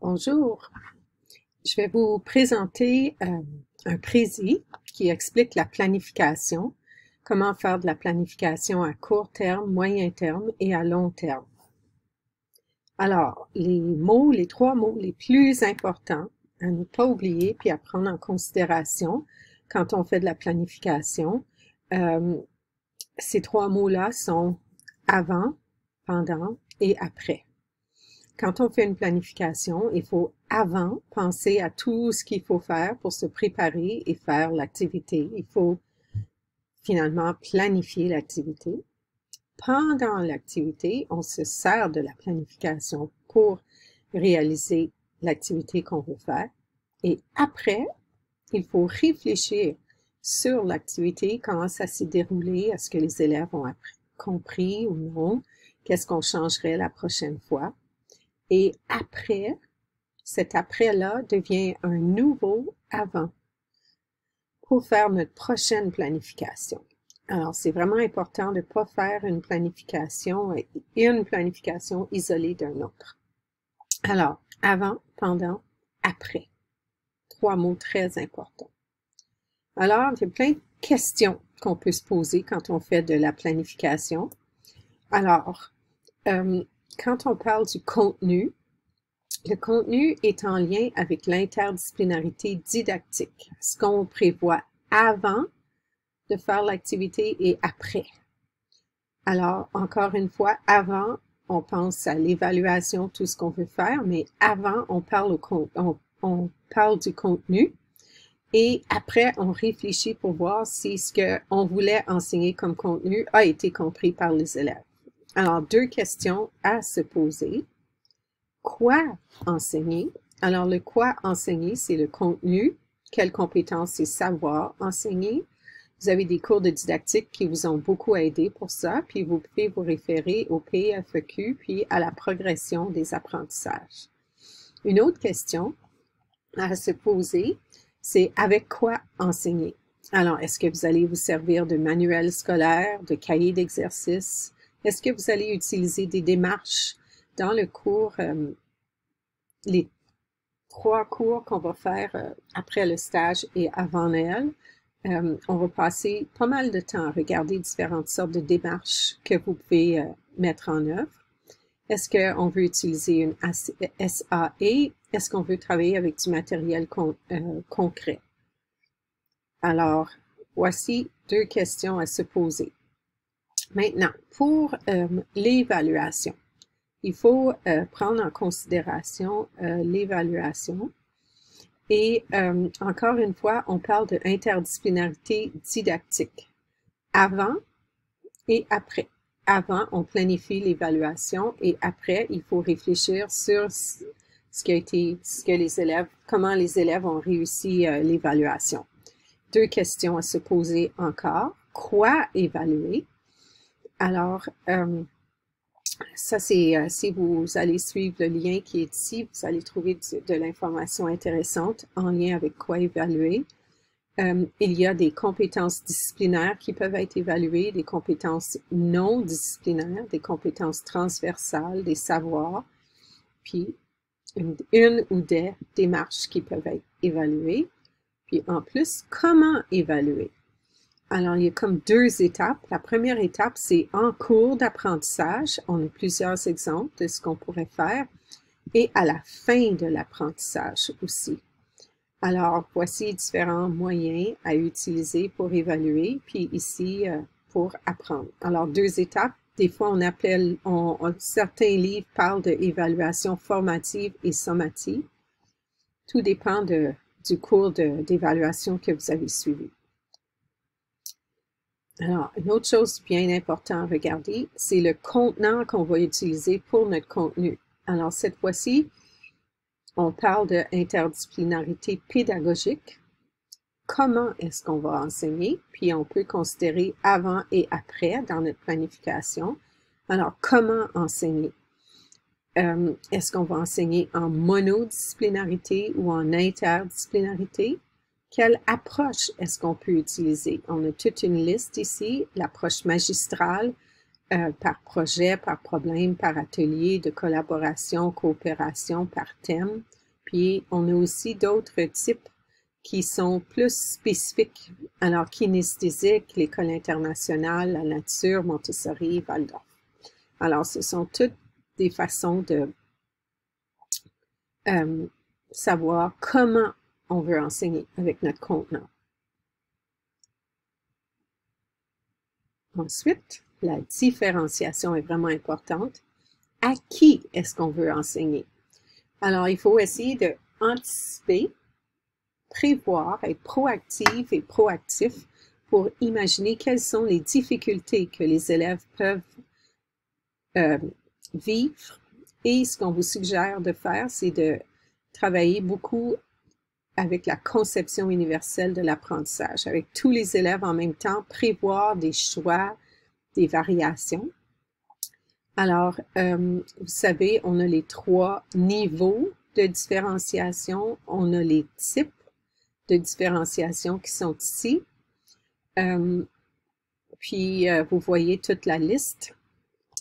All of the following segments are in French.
Bonjour, je vais vous présenter un précis qui explique la planification, comment faire de la planification à court terme, moyen terme et à long terme. Alors, les trois mots les plus importants à ne pas oublier puis à prendre en considération quand on fait de la planification, ces trois mots-là sont avant, pendant et après. Quand on fait une planification, il faut avant penser à tout ce qu'il faut faire pour se préparer et faire l'activité. Il faut finalement planifier l'activité. Pendant l'activité, on se sert de la planification pour réaliser l'activité qu'on veut faire. Et après, il faut réfléchir sur l'activité, comment ça s'est déroulé, est-ce que les élèves ont compris ou non, qu'est-ce qu'on changerait la prochaine fois. Et après, cet après-là devient un nouveau avant pour faire notre prochaine planification. Alors, c'est vraiment important de ne pas faire une planification isolée d'un autre. Alors, avant, pendant, après. Trois mots très importants. Alors, il y a plein de questions qu'on peut se poser quand on fait de la planification. Alors, quand on parle du contenu, le contenu est en lien avec l'interdisciplinarité didactique, ce qu'on prévoit avant de faire l'activité et après. Alors, encore une fois, avant, on pense à l'évaluation, tout ce qu'on veut faire, mais avant, on parle du contenu et après, on réfléchit pour voir si ce qu'on voulait enseigner comme contenu a été compris par les élèves. Alors, deux questions à se poser. Quoi enseigner? Alors, le quoi enseigner, c'est le contenu, quelles compétences et savoirs enseigner. Vous avez des cours de didactique qui vous ont beaucoup aidé pour ça, puis vous pouvez vous référer au PFEQ, puis à la progression des apprentissages. Une autre question à se poser, c'est avec quoi enseigner? Alors, est-ce que vous allez vous servir de manuels scolaires, de cahiers d'exercices? Est-ce que vous allez utiliser des démarches dans le cours, les trois cours qu'on va faire après le stage et avant Noël? On va passer pas mal de temps à regarder différentes sortes de démarches que vous pouvez mettre en œuvre. Est-ce qu'on veut utiliser une SAE? Est-ce qu'on veut travailler avec du matériel concret? Alors, voici deux questions à se poser. Maintenant, pour l'évaluation, il faut prendre en considération l'évaluation. Et encore une fois, on parle de interdisciplinarité didactique. Avant et après. Avant, on planifie l'évaluation et après, il faut réfléchir sur comment les élèves ont réussi l'évaluation. Deux questions à se poser encore. Quoi évaluer? Alors, ça, c'est si vous allez suivre le lien qui est ici, vous allez trouver de l'information intéressante en lien avec quoi évaluer. Il y a des compétences disciplinaires qui peuvent être évaluées, des compétences non disciplinaires, des compétences transversales, des savoirs, puis une ou des démarches qui peuvent être évaluées. Puis en plus, comment évaluer? Alors, il y a comme deux étapes. La première étape, c'est en cours d'apprentissage. On a plusieurs exemples de ce qu'on pourrait faire. Et à la fin de l'apprentissage aussi. Alors, voici différents moyens à utiliser pour évaluer, puis ici, pour apprendre. Alors, deux étapes. Des fois, certains livres parlent d'évaluation formative et sommative. Tout dépend du cours d'évaluation que vous avez suivi. Alors, une autre chose bien importante à regarder, c'est le contenant qu'on va utiliser pour notre contenu. Alors, cette fois-ci, on parle d'interdisciplinarité pédagogique. Comment est-ce qu'on va enseigner? Puis, on peut considérer avant et après dans notre planification. Alors, comment enseigner? Est-ce qu'on va enseigner en monodisciplinarité ou en interdisciplinarité? Quelle approche est-ce qu'on peut utiliser? On a toute une liste ici, l'approche magistrale, par projet, par problème, par atelier, de collaboration, coopération, par thème. Puis, on a aussi d'autres types qui sont plus spécifiques. Alors, kinesthésique, l'école internationale, la nature, Montessori, Waldorf. Alors, ce sont toutes des façons de savoir comment on veut enseigner avec notre contenant. Ensuite, la différenciation est vraiment importante. À qui est-ce qu'on veut enseigner? Alors, il faut essayer de anticiper, prévoir, être proactif et proactif pour imaginer quelles sont les difficultés que les élèves peuvent vivre. Et ce qu'on vous suggère de faire, c'est de travailler beaucoup avec la conception universelle de l'apprentissage, avec tous les élèves en même temps, prévoir des choix, des variations. Alors, vous savez, on a les 3 niveaux de différenciation, on a les types de différenciation qui sont ici. Puis, vous voyez toute la liste,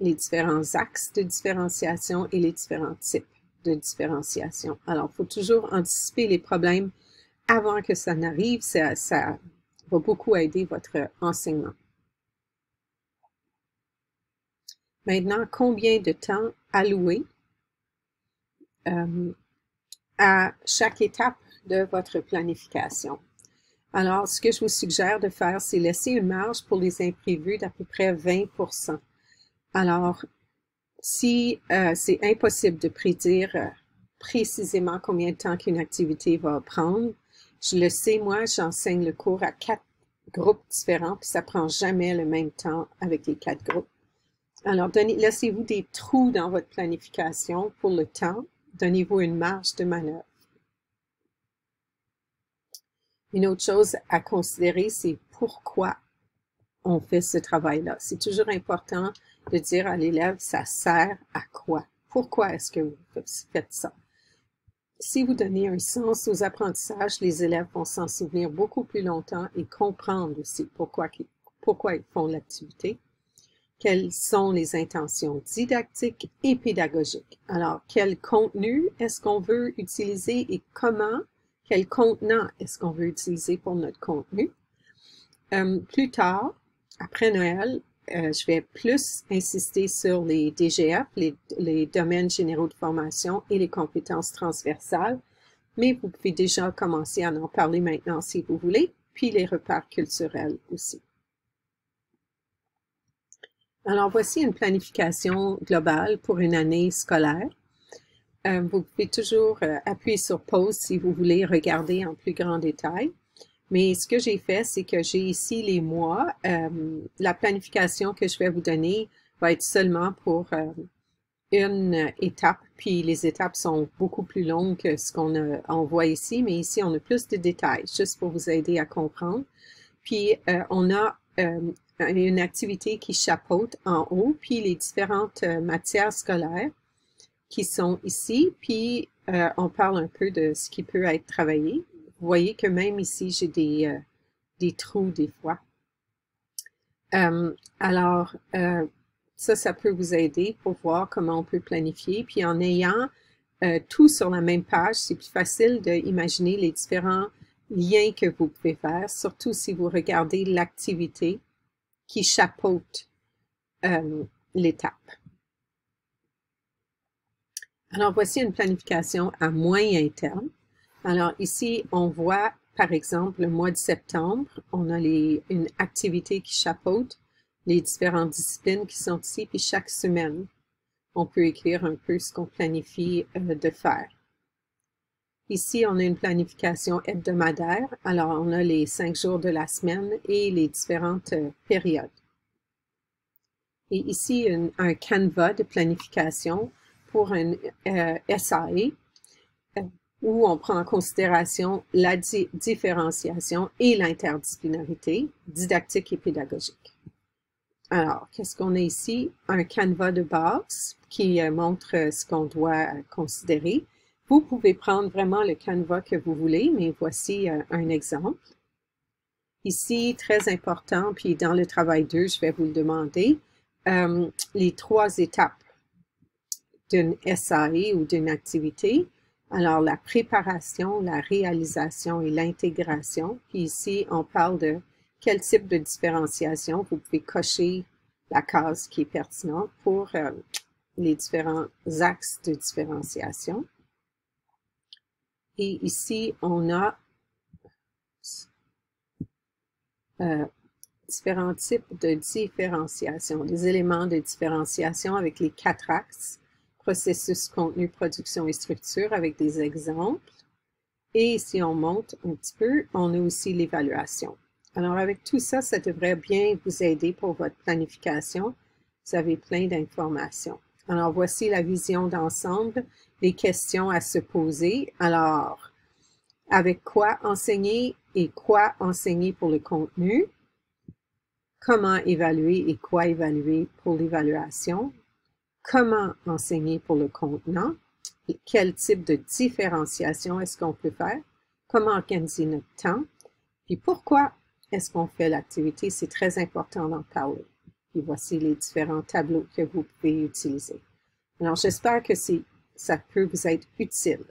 les différents axes de différenciation et les différents types de différenciation. Alors, il faut toujours anticiper les problèmes avant que ça n'arrive. Ça va beaucoup aider votre enseignement. Maintenant, combien de temps allouer à chaque étape de votre planification? Alors, ce que je vous suggère de faire, c'est laisser une marge pour les imprévus d'à peu près 20%. Alors, si c'est impossible de prédire précisément combien de temps qu'une activité va prendre, je le sais, moi, j'enseigne le cours à 4 groupes différents, puis ça prend jamais le même temps avec les 4 groupes. Alors, laissez-vous des trous dans votre planification pour le temps. Donnez-vous une marge de manœuvre. Une autre chose à considérer, c'est pourquoi on fait ce travail-là. C'est toujours important de dire à l'élève, ça sert à quoi? Pourquoi est-ce que vous faites ça? Si vous donnez un sens aux apprentissages, les élèves vont s'en souvenir beaucoup plus longtemps et comprendre aussi pourquoi ils font l'activité. Quelles sont les intentions didactiques et pédagogiques? Alors, quel contenu est-ce qu'on veut utiliser et comment? Quel contenant est-ce qu'on veut utiliser pour notre contenu? Plus tard, après Noël, je vais plus insister sur les DGF, les domaines généraux de formation et les compétences transversales, mais vous pouvez déjà commencer à en parler maintenant si vous voulez, puis les repères culturels aussi. Alors, voici une planification globale pour une année scolaire. Vous pouvez toujours appuyer sur pause si vous voulez regarder en plus grand détail. Mais ce que j'ai fait, c'est que j'ai ici les mois. La planification que je vais vous donner va être seulement pour une étape, puis les étapes sont beaucoup plus longues que ce qu'on voit ici, mais ici, on a plus de détails, juste pour vous aider à comprendre. Puis, on a une activité qui chapeaute en haut, puis les différentes matières scolaires qui sont ici, puis on parle un peu de ce qui peut être travaillé. Vous voyez que même ici, j'ai des trous des fois. Alors, ça peut vous aider pour voir comment on peut planifier. Puis en ayant tout sur la même page, c'est plus facile d'imaginer les différents liens que vous pouvez faire, surtout si vous regardez l'activité qui chapeaute l'étape. Alors, voici une planification à moyen terme. Alors, ici, on voit, par exemple, le mois de septembre, on a une activité qui chapeaute les différentes disciplines qui sont ici, puis chaque semaine, on peut écrire un peu ce qu'on planifie de faire. Ici, on a une planification hebdomadaire. Alors, on a les 5 jours de la semaine et les différentes périodes. Et ici, un canevas de planification pour un SAE où on prend en considération la différenciation et l'interdisciplinarité didactique et pédagogique. Alors, qu'est-ce qu'on a ici? Un canevas de base qui montre ce qu'on doit considérer. Vous pouvez prendre vraiment le canevas que vous voulez, mais voici un exemple. Ici, très important, puis dans le travail 2, je vais vous le demander, les 3 étapes d'une SAE ou d'une activité. Alors, la préparation, la réalisation et l'intégration. Puis ici, on parle de quel type de différenciation. Vous pouvez cocher la case qui est pertinente pour les différents axes de différenciation. Et ici, on a différents types de différenciation, des éléments de différenciation avec les 4 axes, processus, contenu, production et structure avec des exemples. Et si on monte un petit peu, on a aussi l'évaluation. Alors avec tout ça, ça devrait bien vous aider pour votre planification. Vous avez plein d'informations. Alors voici la vision d'ensemble, les questions à se poser. Alors, avec quoi enseigner et quoi enseigner pour le contenu? Comment évaluer et quoi évaluer pour l'évaluation? Comment enseigner pour le contenant? Quel type de différenciation est-ce qu'on peut faire? Comment organiser notre temps? Puis pourquoi est-ce qu'on fait l'activité? C'est très important d'en parler. Puis voici les différents tableaux que vous pouvez utiliser. Alors, j'espère que ça peut vous être utile.